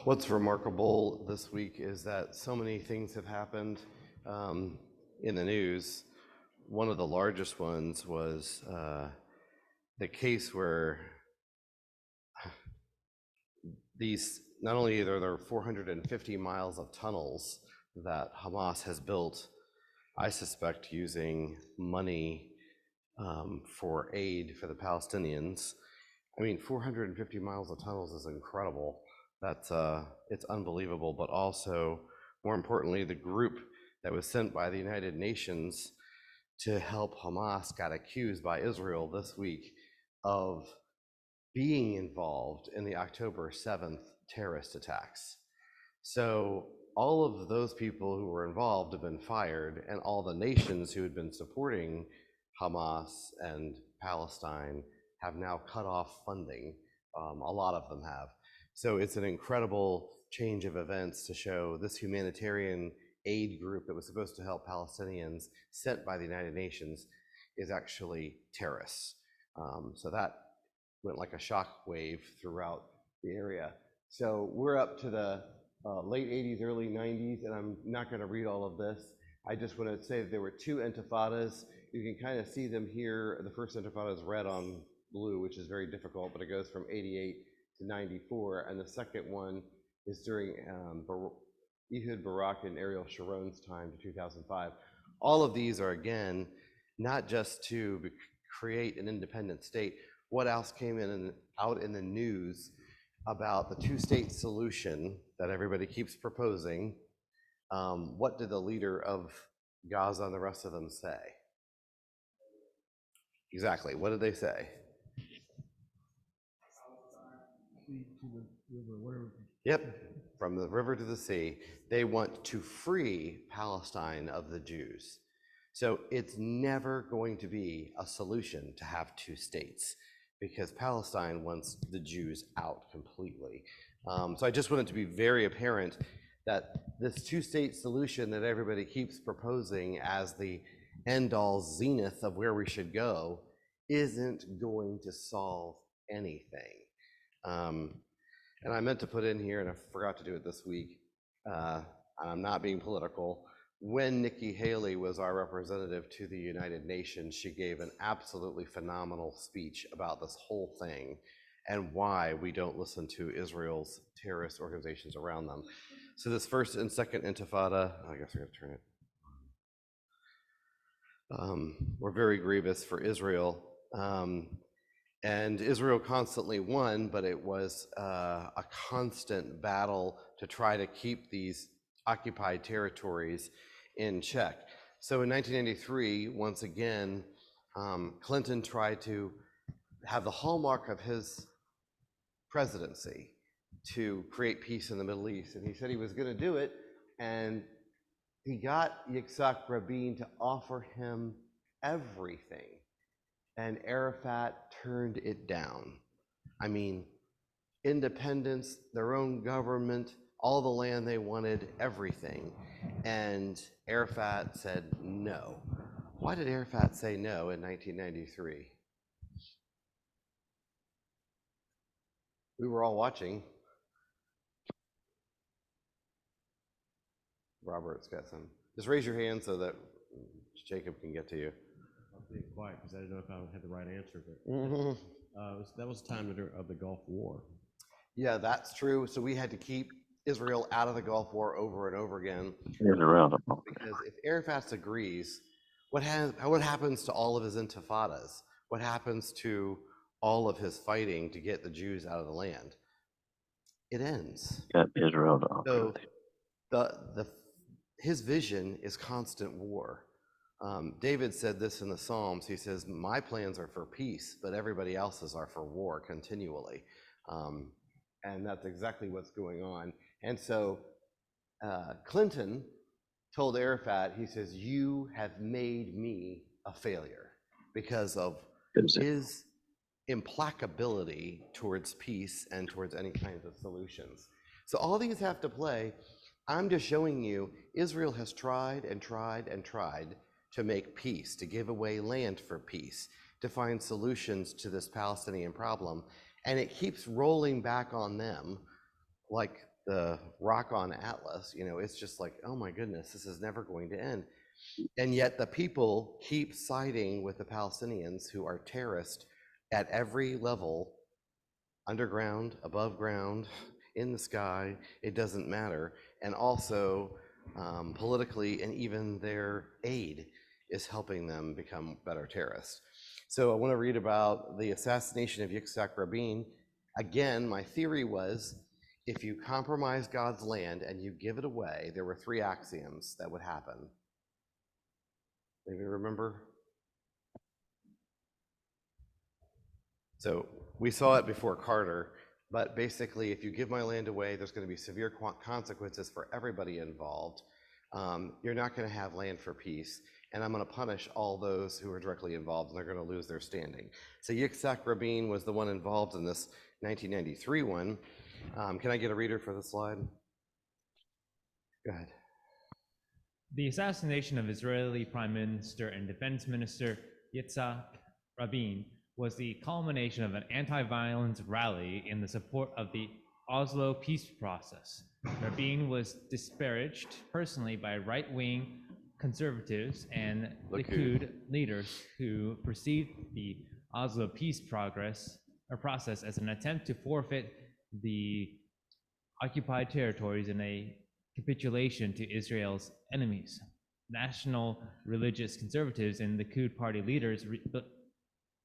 What's remarkable this week is that so many things have happened in the news. One of the largest ones was the case where these, not only are there 450 miles of tunnels that Hamas has built, I suspect using money for aid for the Palestinians. I mean, 450 miles of tunnels is incredible. That's it's unbelievable, but also, more importantly, the group that was sent by the United Nations to help Hamas got accused by Israel this week of being involved in the October 7th terrorist attacks. So all of those people who were involved have been fired, and all the nations who had been supporting Hamas and Palestine have now cut off funding. A lot of them have. So it's an incredible change of events to show this humanitarian aid group that was supposed to help Palestinians, sent by the United Nations, is actually terrorists. So that went like a shock wave throughout the area. So we're up to the late 80s, early 90s, and I'm not going to read all of this. I just want to say that there were two intifadas. You can kind of see them here. The first intifada is red on blue, which is very difficult, but it goes from 88 to 94, and the second one is during Ehud Barak and Ariel Sharon's time to 2005. All of these are, again, not just to create an independent state. What else came out in the news about the two-state solution that everybody keeps proposing? What did the leader of Gaza and the rest of them say? Exactly, what did they say? To the river, whatever. Yep, from the river to the sea. They want to free Palestine of the Jews. So it's never going to be a solution to have two states, because Palestine wants the Jews out completely. So I just want it to be very apparent that this two-state solution that everybody keeps proposing as the end-all zenith of where we should go isn't going to solve anything. And I meant to put in here, and I forgot to do it this week, I'm not being political. When Nikki Haley was our representative to the United Nations, she gave an absolutely phenomenal speech about this whole thing and why we don't listen to Israel's terrorist organizations around them. So this first and second intifada, I guess I gotta turn it, were very grievous for Israel. And Israel constantly won, but it was a constant battle to try to keep these occupied territories in check. So in 1993, once again, Clinton tried to have the hallmark of his presidency to create peace in the Middle East. And he said he was going to do it, and he got Yitzhak Rabin to offer him everything. And Arafat turned it down. I mean, independence, their own government, all the land they wanted, everything. And Arafat said no. Why did Arafat say no in 1993? We were all watching. Robert's got some. Just raise your hand so that Jacob can get to you. Being quiet because I didn't know if I had the right answer, but that was the time of the Gulf War. Yeah, that's true. So we had to keep Israel out of the Gulf War over and over again. Because if Arafat agrees, what happens to all of his intifadas? What happens to all of his fighting to get the Jews out of the land? It ends. Israel. So his vision is constant war. David said this in the Psalms. He says, my plans are for peace, but everybody else's are for war continually. And that's exactly what's going on. And so Clinton told Arafat, he says, you have made me a failure because of his implacability towards peace and towards any kinds of solutions. So all these have to play. I'm just showing you Israel has tried and tried and tried to make peace, to give away land for peace, to find solutions to this Palestinian problem. And it keeps rolling back on them like the rock on Atlas. It's just like, oh my goodness, this is never going to end. And yet the people keep siding with the Palestinians, who are terrorists at every level, underground, above ground, in the sky, it doesn't matter. And also politically, and even their aid is helping them become better terrorists. So I want to read about the assassination of Yitzhak Rabin. Again, my theory was, if you compromise God's land and you give it away, there were 3 axioms that would happen. Maybe remember? So we saw it before Carter, but basically, if you give my land away, there's going to be severe consequences for everybody involved. You're not going to have land for peace, and I'm going to punish all those who are directly involved, and they're going to lose their standing. So Yitzhak Rabin was the one involved in this 1993 one. Can I get a reader for the slide? Go ahead. The assassination of Israeli Prime Minister and Defense Minister Yitzhak Rabin was the culmination of an anti-violence rally in the support of the Oslo peace process. Rabin was disparaged personally by right-wing conservatives and Likud leaders who perceived the Oslo peace process as an attempt to forfeit the occupied territories in a capitulation to Israel's enemies. National religious conservatives and Likud party leaders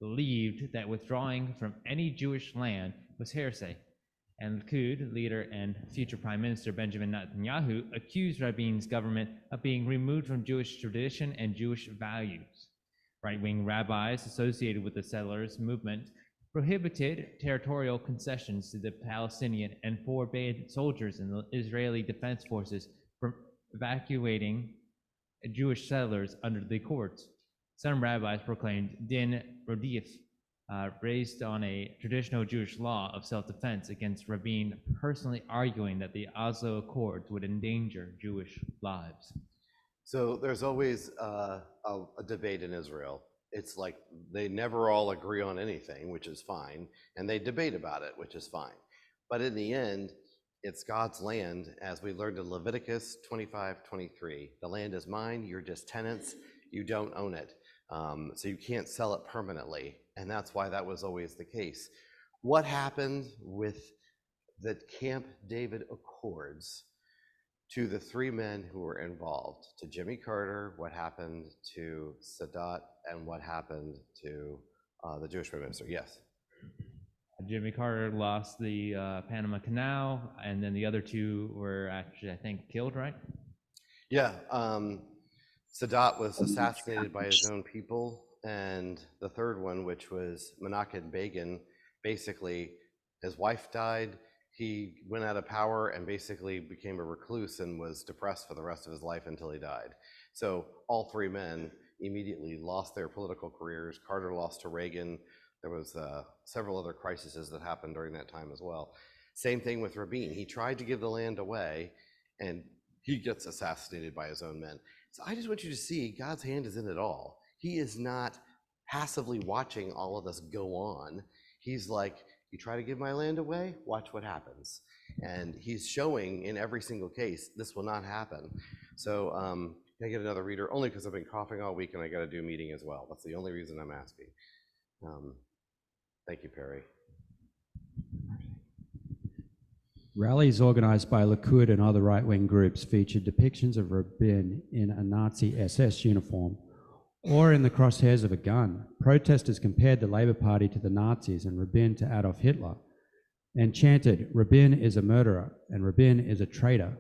believed that withdrawing from any Jewish land was heresy, and Likud leader and future Prime Minister Benjamin Netanyahu accused Rabin's government of being removed from Jewish tradition and Jewish values. Right-wing rabbis associated with the settlers movement prohibited territorial concessions to the Palestinian and forbade soldiers in the Israeli Defense Forces from evacuating Jewish settlers under the Accords. Some rabbis proclaimed din rodif, based on a traditional Jewish law of self-defense, against Rabin personally arguing that the Oslo Accords would endanger Jewish lives. So there's always a debate in Israel. It's like they never all agree on anything, which is fine, and they debate about it, which is fine. But in the end, it's God's land, as we learned in Leviticus 25:23. The land is mine, you're just tenants, you don't own it. So you can't sell it permanently, and that's why that was always the case. What happened with the Camp David Accords to the 3 men who were involved? To Jimmy Carter, what happened to Sadat, and what happened to the Jewish Prime Minister? Yes. Jimmy Carter lost the Panama Canal, and then the other 2 were actually, I think, killed, right? Yeah. Sadat was assassinated by his own people, and the third one, which was Menachem Begin, basically his wife died, he went out of power and basically became a recluse and was depressed for the rest of his life until he died. So all 3 men immediately lost their political careers. Carter lost to Reagan. There was several other crises that happened during that time as well. Same thing with Rabin. He tried to give the land away, and he gets assassinated by his own men. So I just want you to see God's hand is in it all. He is not passively watching all of this go on. He's like, you try to give my land away, watch what happens. And he's showing in every single case, this will not happen. So can I get another reader? Only because I've been coughing all week and I got to do a meeting as well. That's the only reason I'm asking. Thank you, Perry. Rallies organized by Likud and other right-wing groups featured depictions of Rabin in a Nazi SS uniform or in the crosshairs of a gun. Protesters compared the Labour Party to the Nazis and Rabin to Adolf Hitler and chanted, "Rabin is a murderer and Rabin is a traitor."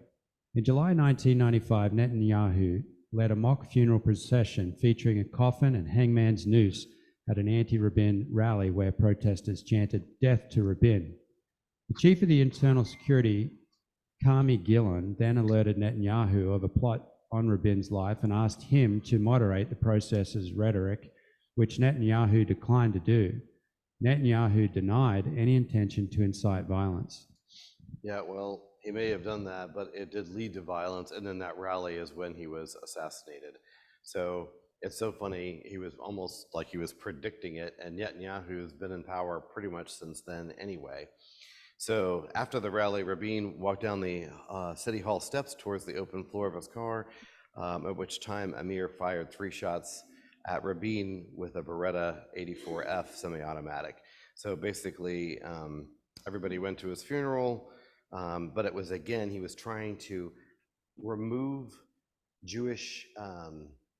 In July 1995, Netanyahu led a mock funeral procession featuring a coffin and hangman's noose at an anti-Rabin rally where protesters chanted, "Death to Rabin." The chief of the internal security, Carmi Gillan, then alerted Netanyahu of a plot on Rabin's life and asked him to moderate the protesters' rhetoric, which Netanyahu declined to do. Netanyahu denied any intention to incite violence. Yeah, well, he may have done that, but it did lead to violence, and then that rally is when he was assassinated. So it's so funny, he was almost like he was predicting it, and Netanyahu's been in power pretty much since then anyway. So after the rally, Rabin walked down the city hall steps towards the open floor of his car, at which time Amir fired 3 shots at Rabin with a Beretta 84F semi-automatic. So basically, everybody went to his funeral, but it was, again, he was trying to remove Jewish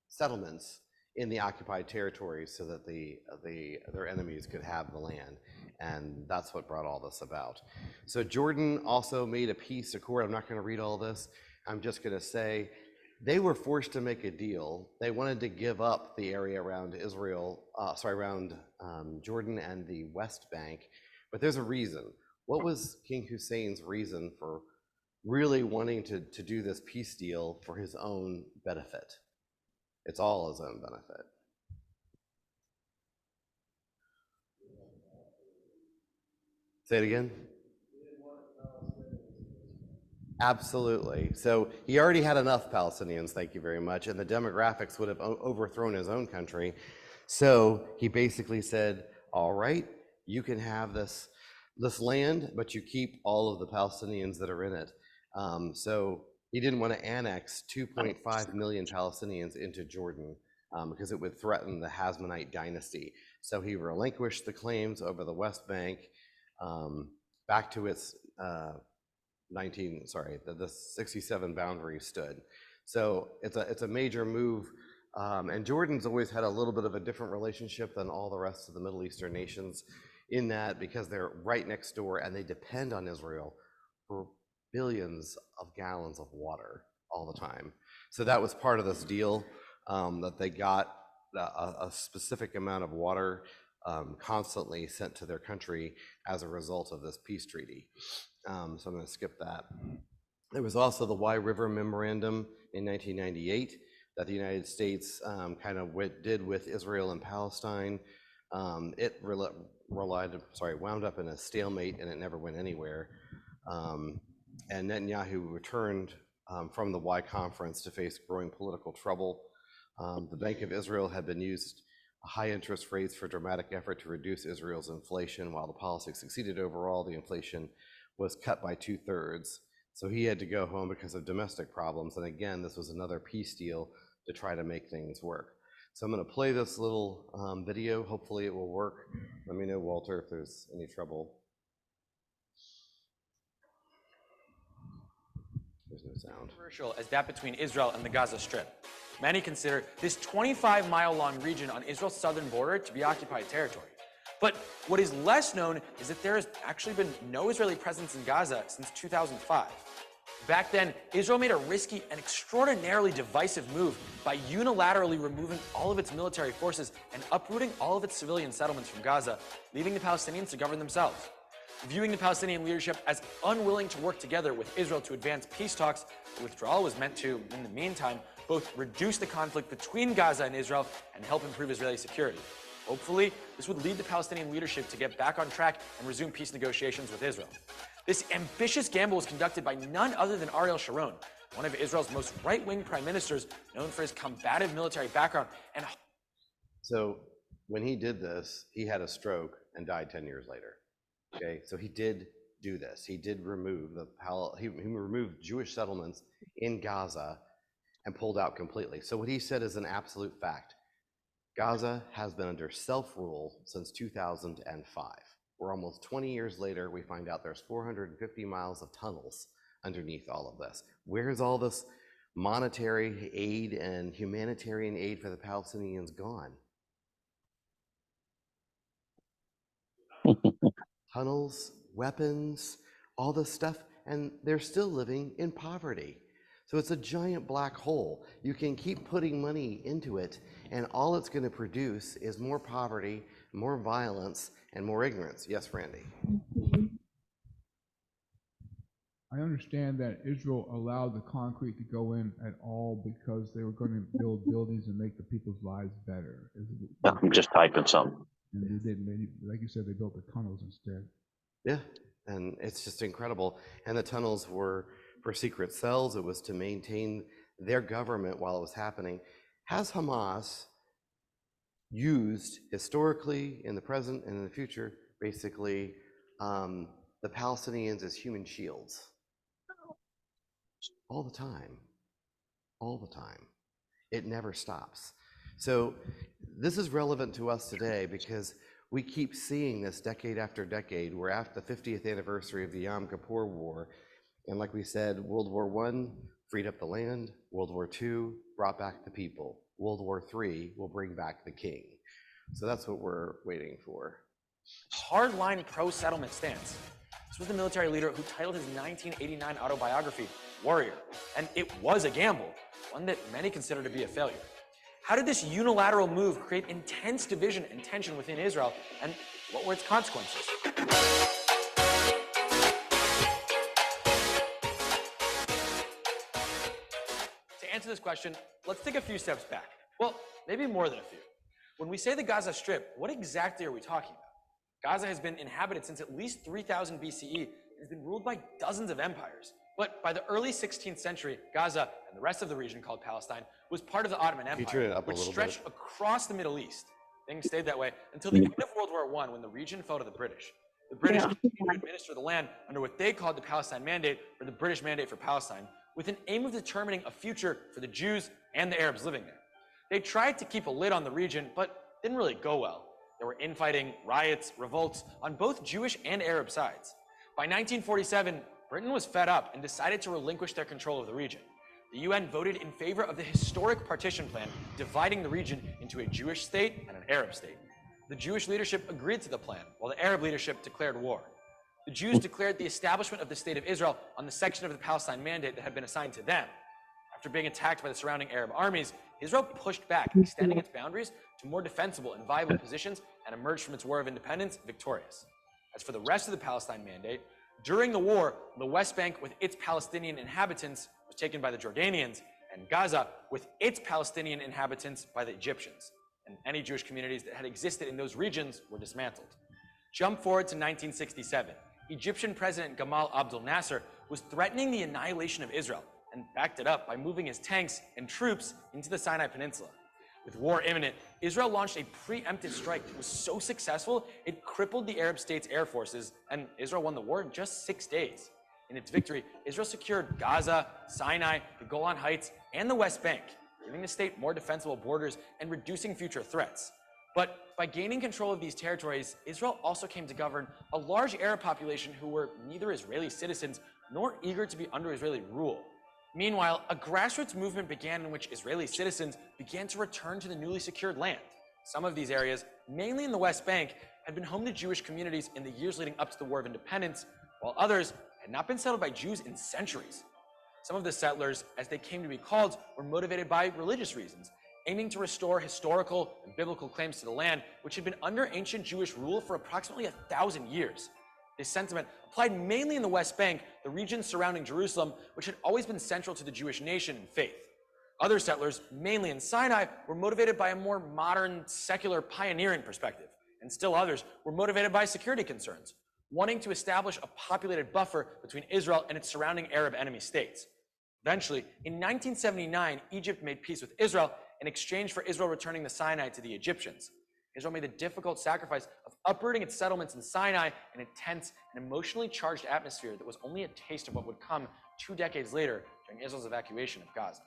settlements in the occupied territories so that their enemies could have the land. And that's what brought all this about. So Jordan also made a peace accord. I'm not going to read all this. I'm just going to say they were forced to make a deal. They wanted to give up the area around around Jordan and the West Bank. But there's a reason. What was King Hussein's reason for really wanting to do this peace deal for his own benefit? It's all his own benefit. Say it again. Absolutely. So he already had enough Palestinians, thank you very much, and the demographics would have overthrown his own country. So he basically said, all right, you can have this land, but you keep all of the Palestinians that are in it. So he didn't want to annex 2.5 million Palestinians into Jordan because it would threaten the Hasmonite dynasty. So he relinquished the claims over the West Bank back to its the 67 boundary stood. So it's a major move. And Jordan's always had a little bit of a different relationship than all the rest of the Middle Eastern nations in that because they're right next door and they depend on Israel for billions of gallons of water all the time. So that was part of this deal, that they got a specific amount of water constantly sent to their country as a result of this peace treaty. So I'm going to skip that. There was also the Wye River Memorandum in 1998 that the United States did with Israel and Palestine. It wound up in a stalemate and it never went anywhere. And Netanyahu returned from the Wye Conference to face growing political trouble. The Bank of Israel had been used high interest rates for dramatic effort to reduce Israel's inflation. While the policy succeeded overall, the inflation was cut by 2/3. So he had to go home because of domestic problems. And again, this was another peace deal to try to make things work. So I'm going to play this little video. Hopefully it will work. Let me know, Walter, if there's any trouble. There's no sound. Controversial as that between Israel and the Gaza Strip. Many consider this 25-mile-long region on Israel's southern border to be occupied territory. But what is less known is that there has actually been no Israeli presence in Gaza since 2005. Back then, Israel made a risky and extraordinarily divisive move by unilaterally removing all of its military forces and uprooting all of its civilian settlements from Gaza, leaving the Palestinians to govern themselves. Viewing the Palestinian leadership as unwilling to work together with Israel to advance peace talks, the withdrawal was meant to, in the meantime, both reduce the conflict between Gaza and Israel and help improve Israeli security. Hopefully, this would lead the Palestinian leadership to get back on track and resume peace negotiations with Israel. This ambitious gamble was conducted by none other than Ariel Sharon, one of Israel's most right-wing prime ministers, known for his combative military background. And so when he did this, he had a stroke and died 10 years later. Okay, so he did do this. He did remove he removed Jewish settlements in Gaza and pulled out completely. So what he said is an absolute fact. Gaza has been under self-rule since 2005. We're almost 20 years later, we find out there's 450 miles of tunnels underneath all of this. Where's all this monetary aid and humanitarian aid for the Palestinians gone? Tunnels, weapons, all this stuff, and they're still living in poverty. So it's a giant black hole. You can keep putting money into it, and all it's going to produce is more poverty, more violence, and more ignorance. Yes, Randy? I understand that Israel allowed the concrete to go in at all because they were going to build buildings and make the people's lives better. I'm just typing something. And they didn't. Like you said, they built the tunnels instead. Yeah, and it's just incredible. And the tunnels were for secret cells. It was to maintain their government while it was happening. Has Hamas used historically, in the present and in the future, basically the Palestinians as human shields. All the time. All the time. It never stops. So this is relevant to us today because we keep seeing this decade after decade. We're at the 50th anniversary of the Yom Kippur War. And like we said, World War I freed up the land. World War II brought back the people. World War III will bring back the king. So that's what we're waiting for. Hardline pro-settlement stance. This was the military leader who titled his 1989 autobiography, Warrior. And it was a gamble, one that many consider to be a failure. How did this unilateral move create intense division and tension within Israel, and what were its consequences? To answer this question, let's take a few steps back. Well, maybe more than a few. When we say the Gaza Strip, what exactly are we talking about? Gaza has been inhabited since at least 3000 BCE and has been ruled by dozens of empires. But by the early 16th century, Gaza and the rest of the region called Palestine was part of the Ottoman Empire, which stretched across the Middle East. Things stayed that way until the end of World War I, when the region fell to the British. The British continued to administer the land under what they called the Palestine Mandate, or the British Mandate for Palestine, with an aim of determining a future for the Jews and the Arabs living there. They tried to keep a lid on the region, but didn't really go well. There were infighting, riots, revolts on both Jewish and Arab sides. By 1947, Britain was fed up and decided to relinquish their control of the region. The UN voted in favor of the historic partition plan, dividing the region into a Jewish state and an Arab state. The Jewish leadership agreed to the plan, while the Arab leadership declared war. The Jews declared the establishment of the State of Israel on the section of the Palestine Mandate that had been assigned to them. After being attacked by the surrounding Arab armies, Israel pushed back, extending its boundaries to more defensible and viable positions, and emerged from its war of independence victorious. As for the rest of the Palestine Mandate, during the war, the West Bank with its Palestinian inhabitants was taken by the Jordanians, and Gaza with its Palestinian inhabitants by the Egyptians. And any Jewish communities that had existed in those regions were dismantled. Jump forward to 1967. Egyptian President Gamal Abdel Nasser was threatening the annihilation of Israel and backed it up by moving his tanks and troops into the Sinai Peninsula. With war imminent, Israel launched a preemptive strike that was so successful, it crippled the Arab states' air forces, and Israel won the war in just 6 days. In its victory, Israel secured Gaza, Sinai, the Golan Heights, and the West Bank, giving the state more defensible borders and reducing future threats. But by gaining control of these territories, Israel also came to govern a large Arab population who were neither Israeli citizens nor eager to be under Israeli rule. Meanwhile, a grassroots movement began in which Israeli citizens began to return to the newly secured land. Some of these areas, mainly in the West Bank, had been home to Jewish communities in the years leading up to the War of Independence, while others had not been settled by Jews in centuries. Some of the settlers, as they came to be called, were motivated by religious reasons, aiming to restore historical and biblical claims to the land, which had been under ancient Jewish rule for approximately 1,000 years. This sentiment applied mainly in the West Bank, the region surrounding Jerusalem, which had always been central to the Jewish nation and faith. Other settlers, mainly in Sinai, were motivated by a more modern, secular, pioneering perspective, and still others were motivated by security concerns, wanting to establish a populated buffer between Israel and its surrounding Arab enemy states. Eventually, in 1979, Egypt made peace with Israel in exchange for Israel returning the Sinai to the Egyptians. Israel made the difficult sacrifice of uprooting its settlements in Sinai in a tense and emotionally charged atmosphere that was only a taste of what would come 2 decades later during Israel's evacuation of Gaza.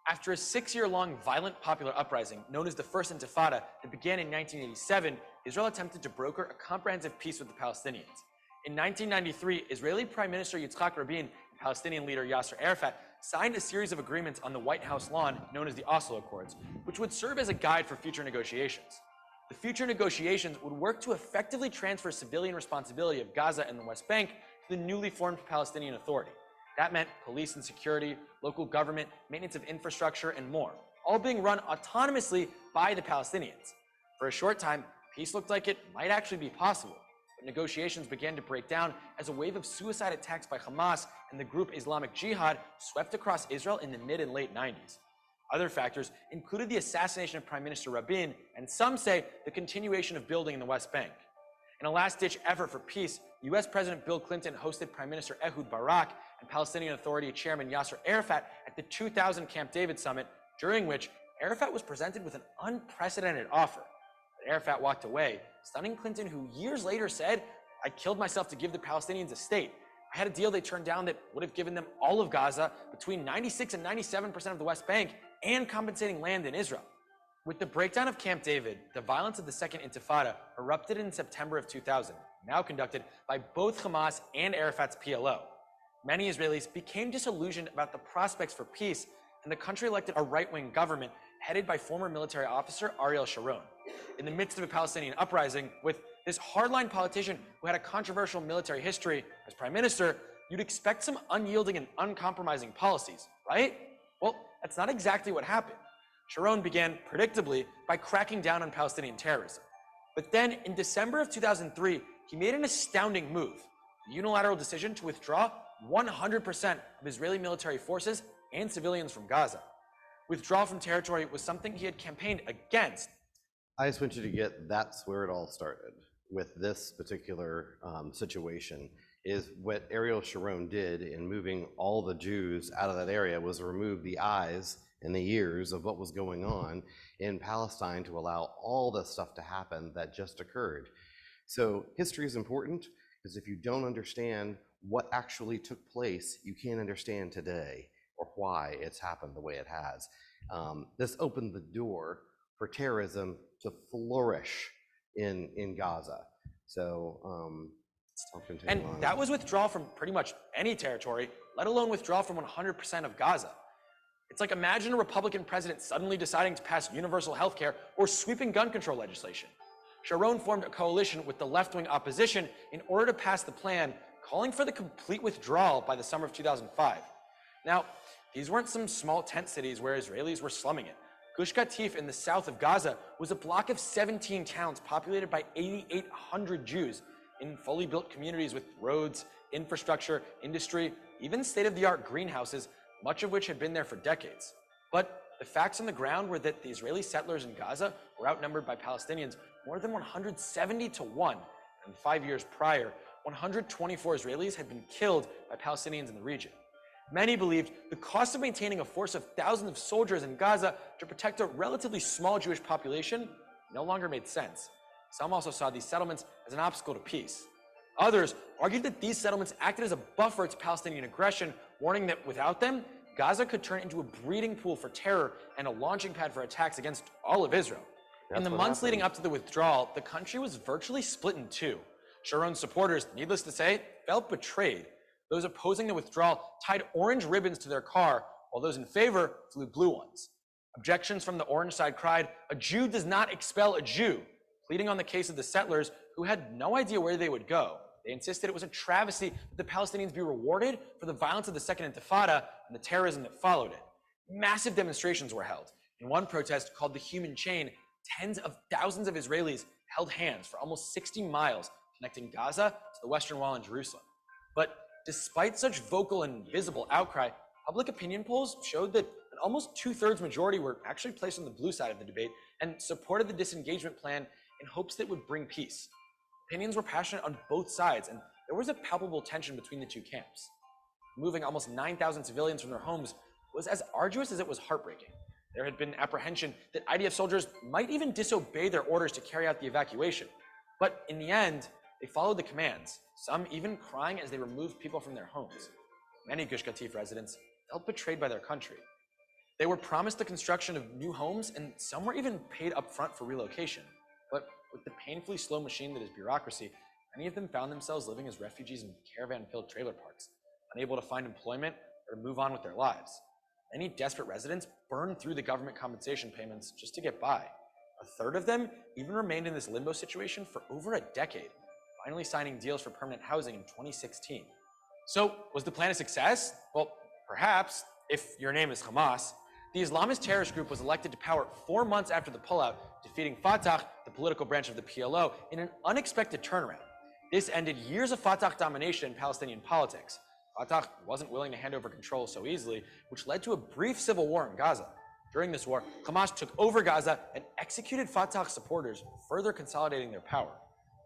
After a 6-year-long violent popular uprising known as the First Intifada that began in 1987, Israel attempted to broker a comprehensive peace with the Palestinians. In 1993, Israeli Prime Minister Yitzhak Rabin and Palestinian leader Yasser Arafat signed a series of agreements on the White House lawn known as the Oslo Accords, which would serve as a guide for future negotiations. The future negotiations would work to effectively transfer civilian responsibility of Gaza and the West Bank to the newly formed Palestinian Authority. That meant police and security, local government, maintenance of infrastructure, and more, all being run autonomously by the Palestinians. For a short time, peace looked like it might actually be possible, but negotiations began to break down as a wave of suicide attacks by Hamas and the group Islamic Jihad swept across Israel in the mid and late 90s. Other factors included the assassination of Prime Minister Rabin, and some say the continuation of building in the West Bank. In a last-ditch effort for peace, U.S. President Bill Clinton hosted Prime Minister Ehud Barak and Palestinian Authority Chairman Yasser Arafat at the 2000 Camp David Summit, during which Arafat was presented with an unprecedented offer. But Arafat walked away, stunning Clinton, who years later said I killed myself to give the Palestinians a state. I had a deal they turned down that would have given them all of Gaza, between 96 and 97% of the West Bank, and compensating land in Israel. With the breakdown of Camp David, the violence of the Second Intifada erupted in September of 2000, now conducted by both Hamas and Arafat's PLO. Many Israelis became disillusioned about the prospects for peace, and the country elected a right-wing government headed by former military officer Ariel Sharon. In the midst of a Palestinian uprising, with this hardline politician who had a controversial military history as prime minister, you'd expect some unyielding and uncompromising policies, right? Well, that's not exactly what happened. Sharon began, predictably, by cracking down on Palestinian terrorism. But then, in December of 2003, he made an astounding move, the unilateral decision to withdraw 100% of Israeli military forces and civilians from Gaza. Withdrawal from territory was something he had campaigned against. I just want you to get that's where it all started with this particular situation. Is what Ariel Sharon did in moving all the Jews out of that area was remove the eyes and the ears of what was going on in Palestine to allow all the stuff to happen that just occurred. So history is important, because if you don't understand what actually took place, you can't understand today or why it's happened the way it has. This opened the door for terrorism to flourish in Gaza. So I'll continue on. That was withdrawal from pretty much any territory, let alone withdrawal from 100% of Gaza. It's like, imagine a Republican president suddenly deciding to pass universal health care or sweeping gun control legislation. Sharon formed a coalition with the left-wing opposition in order to pass the plan, calling for the complete withdrawal by the summer of 2005. Now, these weren't some small tent cities where Israelis were slumming it. Gush Katif in the south of Gaza was a block of 17 towns populated by 8,800 Jews in fully built communities with roads, infrastructure, industry, even state-of-the-art greenhouses, much of which had been there for decades. But the facts on the ground were that the Israeli settlers in Gaza were outnumbered by Palestinians more than 170 to 1, and 5 years prior, 124 Israelis had been killed by Palestinians in the region. Many believed the cost of maintaining a force of thousands of soldiers in Gaza to protect a relatively small Jewish population no longer made sense. Some also saw these settlements as an obstacle to peace. Others argued that these settlements acted as a buffer to Palestinian aggression, warning that without them, Gaza could turn into a breeding pool for terror and a launching pad for attacks against all of Israel. In the months leading up to the withdrawal, the country was virtually split in two. Sharon's supporters, needless to say, felt betrayed. Those opposing the withdrawal tied orange ribbons to their car, while those in favor flew blue ones. Objections from the orange side cried, "A Jew does not expel a Jew," pleading on the case of the settlers who had no idea where they would go. They insisted it was a travesty that the Palestinians be rewarded for the violence of the Second Intifada and the terrorism that followed it. Massive demonstrations were held. In one protest called the Human Chain, tens of thousands of Israelis held hands for almost 60 miles connecting Gaza to the Western Wall in Jerusalem. But despite such vocal and visible outcry, public opinion polls showed that an almost two-thirds majority were actually placed on the blue side of the debate and supported the disengagement plan in hopes that it would bring peace. Opinions were passionate on both sides, and there was a palpable tension between the two camps. Moving almost 9,000 civilians from their homes was as arduous as it was heartbreaking. There had been apprehension that IDF soldiers might even disobey their orders to carry out the evacuation. But in the end, they followed the commands, some even crying as they removed people from their homes. Many Gush Katif residents felt betrayed by their country. They were promised the construction of new homes, and some were even paid up front for relocation. But with the painfully slow machine that is bureaucracy, many of them found themselves living as refugees in caravan-filled trailer parks, unable to find employment or to move on with their lives. Many desperate residents burned through the government compensation payments just to get by. A third of them even remained in this limbo situation for over a decade, finally signing deals for permanent housing in 2016. So, was the plan a success? Well, perhaps, if your name is Hamas. The Islamist terrorist group was elected to power 4 months after the pullout, defeating Fatah, the political branch of the PLO, in an unexpected turnaround. This ended years of Fatah domination in Palestinian politics. Fatah wasn't willing to hand over control so easily, which led to a brief civil war in Gaza. During this war, Hamas took over Gaza and executed Fatah supporters, further consolidating their power.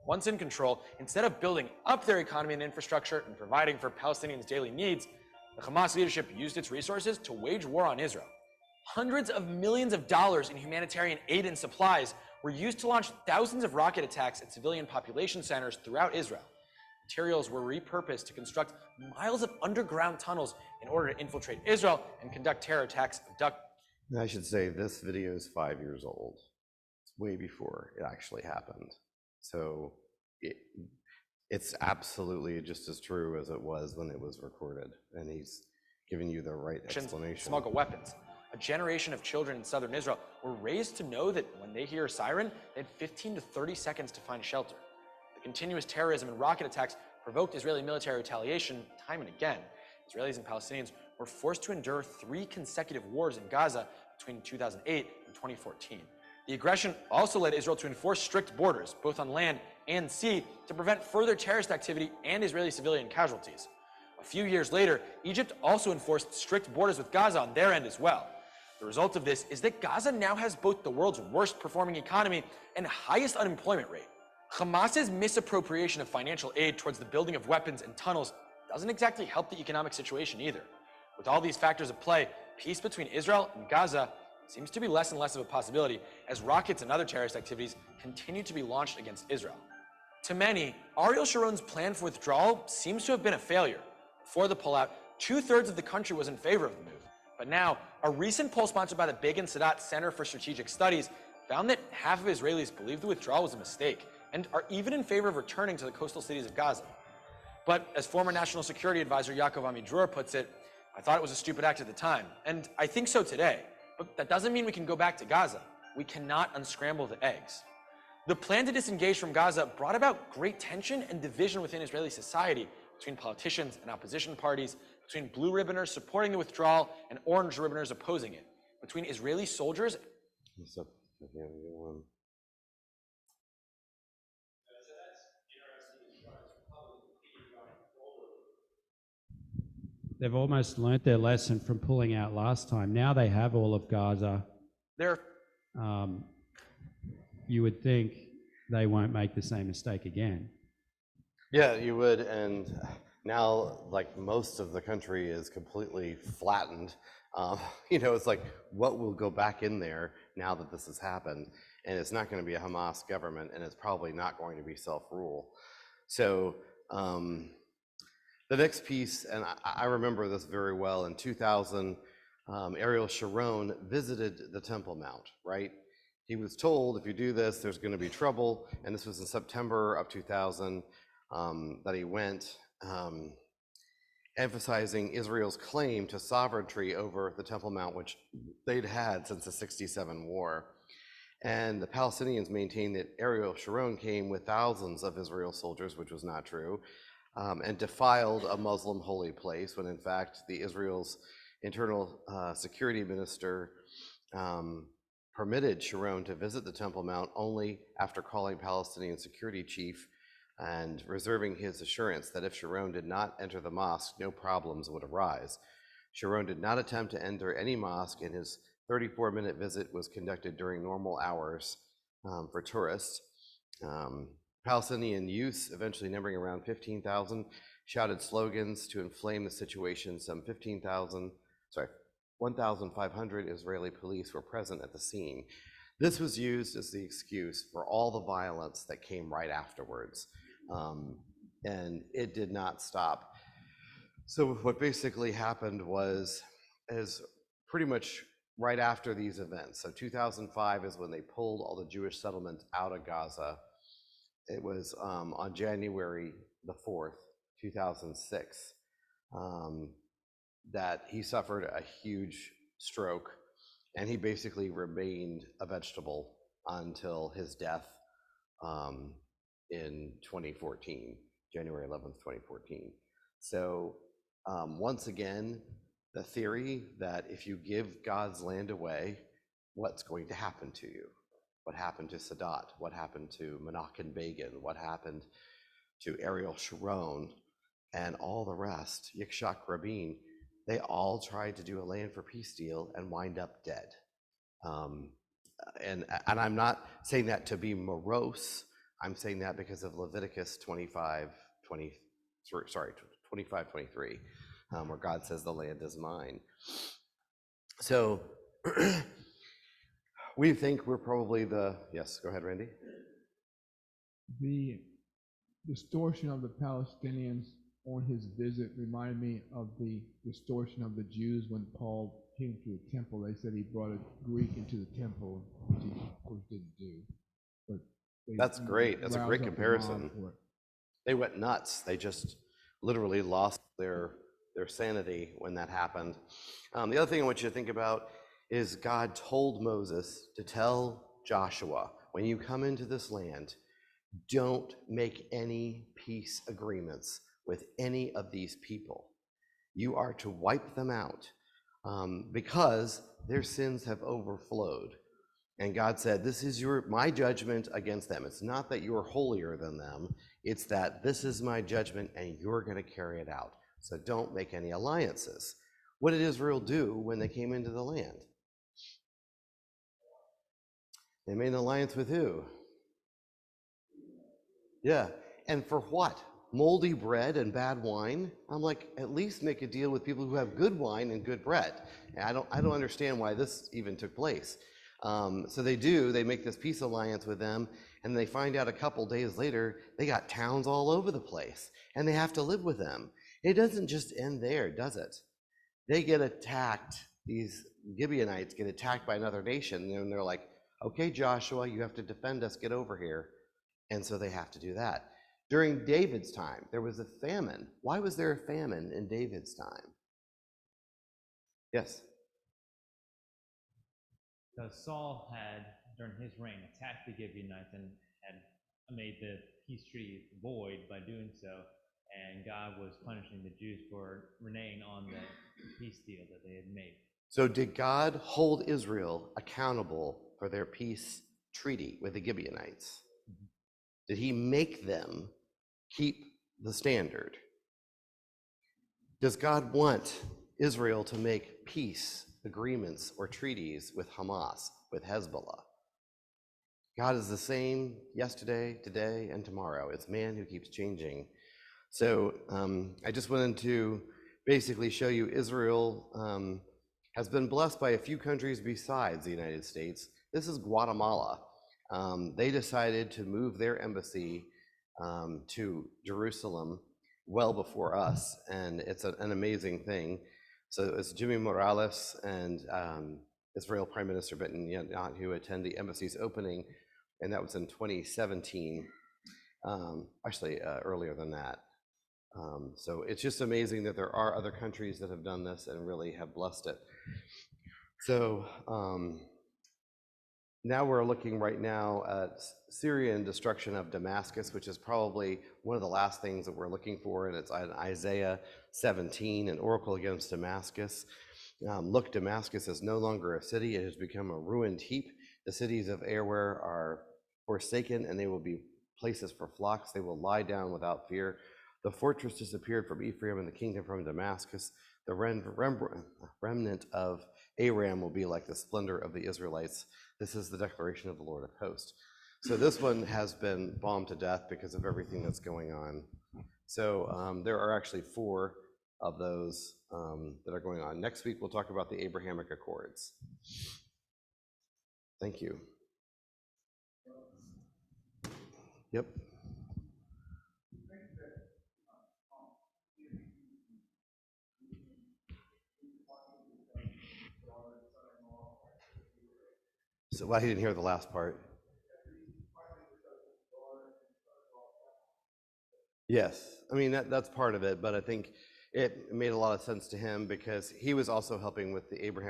Once in control, instead of building up their economy and infrastructure and providing for Palestinians' daily needs, the Hamas leadership used its resources to wage war on Israel. Hundreds of millions of dollars in humanitarian aid and supplies were used to launch thousands of rocket attacks at civilian population centers throughout Israel. materials were repurposed to construct miles of underground tunnels in order to infiltrate Israel and conduct terror attacks, I should say this video is 5 years old. It's way before it actually happened. So it's absolutely just as true as it was when it was recorded. And he's giving you the right explanation. smuggle weapons. A generation of children in southern Israel were raised to know that when they hear a siren, they had 15 to 30 seconds to find shelter. The continuous terrorism and rocket attacks provoked Israeli military retaliation time and again. Israelis and Palestinians were forced to endure 3 consecutive wars in Gaza between 2008 and 2014. The aggression also led Israel to enforce strict borders, both on land and sea, to prevent further terrorist activity and Israeli civilian casualties. A few years later, Egypt also enforced strict borders with Gaza on their end as well. The result of this is that Gaza now has both the world's worst performing economy and highest unemployment rate. Hamas's misappropriation of financial aid towards the building of weapons and tunnels doesn't exactly help the economic situation either. With all these factors at play, peace between Israel and Gaza seems to be less and less of a possibility as rockets and other terrorist activities continue to be launched against Israel. To many, Ariel Sharon's plan for withdrawal seems to have been a failure. Before the pullout, 2/3 of the country was in favor of the move. But now, a recent poll sponsored by the Begin Sadat Center for Strategic Studies found that half of Israelis believe the withdrawal was a mistake and are even in favor of returning to the coastal cities of Gaza. But as former National Security Advisor Yaakov Amidror puts it, I thought it was a stupid act at the time, and I think so today. But that doesn't mean we can go back to Gaza. We cannot unscramble the eggs. The plan to disengage from Gaza brought about great tension and division within Israeli society between politicians and opposition parties, between blue ribboners supporting the withdrawal and orange ribboners opposing it, between Israeli soldiers. What's up? Yeah, one. They've almost learnt their lesson from pulling out last time. Now they have all of Gaza. They're You would think they won't make the same mistake again. Yeah, you would. And now, like, most of the country is completely flattened. It's like, what will go back in there now that this has happened? And it's not going to be a Hamas government, and it's probably not going to be self-rule. So the next piece, and I remember this very well, in 2000, Ariel Sharon visited the Temple Mount, right? He was told, if you do this, there's going to be trouble. And this was in September of 2000 that he went, emphasizing Israel's claim to sovereignty over the Temple Mount, which they'd had since the '67 war. And the Palestinians maintained that Ariel Sharon came with thousands of Israel soldiers, which was not true, and defiled a Muslim holy place, when in fact Israel's internal security minister permitted Sharon to visit the Temple Mount only after calling Palestinian security chief and reserving his assurance that if Sharon did not enter the mosque, no problems would arise. Sharon did not attempt to enter any mosque, and his 34-minute visit was conducted during normal hours for tourists. Palestinian youths, eventually numbering around 15,000, shouted slogans to inflame the situation. 1,500 Israeli police were present at the scene. This was used as the excuse for all the violence that came right afterwards. And it did not stop. So what basically happened was, pretty much right after these events, so 2005 is when they pulled all the Jewish settlements out of Gaza. It was on January the 4th, 2006, that he suffered a huge stroke, and he basically remained a vegetable until his death in 2014, January 11th, 2014. So once again, the theory that if you give God's land away, what's going to happen to you? What happened to Sadat? What happened to Menachem Begin? What happened to Ariel Sharon and all the rest? Yitzhak Rabin, they all tried to do a land for peace deal and wind up dead. And I'm not saying that to be morose. I'm saying that because of Leviticus 25:23, where God says the land is mine. So we think we're probably yes, go ahead, Randy. distortion of the Palestinians on his visit reminded me of the distortion of the Jews when Paul came to the temple. They said he brought a Greek into the temple, which he of course didn't do. But That's great. That's a great roused up the mob comparison. for it. They went nuts. They just literally lost their sanity when that happened. The other thing I want you to think about is God told Moses to tell Joshua, when you come into this land, don't make any peace agreements with any of these people. You are to wipe them out because their sins have overflowed. And God said, this is my judgment against them. It's not that you're holier than them. It's that this is my judgment and you're going to carry it out. So don't make any alliances. What did Israel do when they came into the land? They made an alliance with who? Yeah, and for what? Moldy bread and bad wine? I'm like, at least make a deal with people who have good wine and good bread. And I don't understand why this even took place. So they make this peace alliance with them, and they find out a couple days later, they got towns all over the place, and they have to live with them. It doesn't just end there, does it? They get attacked, these Gibeonites get attacked by another nation, and they're like, okay, Joshua, you have to defend us, get over here. And so they have to do that. During David's time, there was a famine. Why was there a famine in David's time? Yes? Because Saul had, during his reign, attacked the Gibeonites and had made the peace treaty void by doing so, and God was punishing the Jews for reneging on the peace deal that they had made. So did God hold Israel accountable for their peace treaty with the Gibeonites? Did he make them keep the standard? Does God want Israel to make peace agreements or treaties with Hamas, with Hezbollah? God is the same yesterday, today, and tomorrow. It's man who keeps changing. So I just wanted to basically show you Israel has been blessed by a few countries besides the United States. This is Guatemala. They decided to move their embassy to Jerusalem well before us, and it's an amazing thing. So it's Jimmy Morales and Israel Prime Minister Benjamin Netanyahu who attend the embassy's opening, and that was in 2017, actually earlier than that. So it's just amazing that there are other countries that have done this and really have blessed it. So now we're looking right now at Syrian destruction of Damascus, which is probably one of the last things that we're looking for, and it's in Isaiah 17, an oracle against Damascus. Look, Damascus is no longer a city, it has become a ruined heap. The cities of Arwar are forsaken, and they will be places for flocks. They will lie down without fear. The fortress disappeared from Ephraim and the kingdom from Damascus. The remnant of Aram will be like the splendor of the Israelites. This is the declaration of the Lord of hosts. So this one has been bombed to death because of everything that's going on. So there are actually 4 of those that are going on. Next week, we'll talk about the Abrahamic Accords. Thank you. Yep. So well, I didn't hear the last part. Yes, I mean that's part of it, but I think it made a lot of sense to him because he was also helping with the Abraham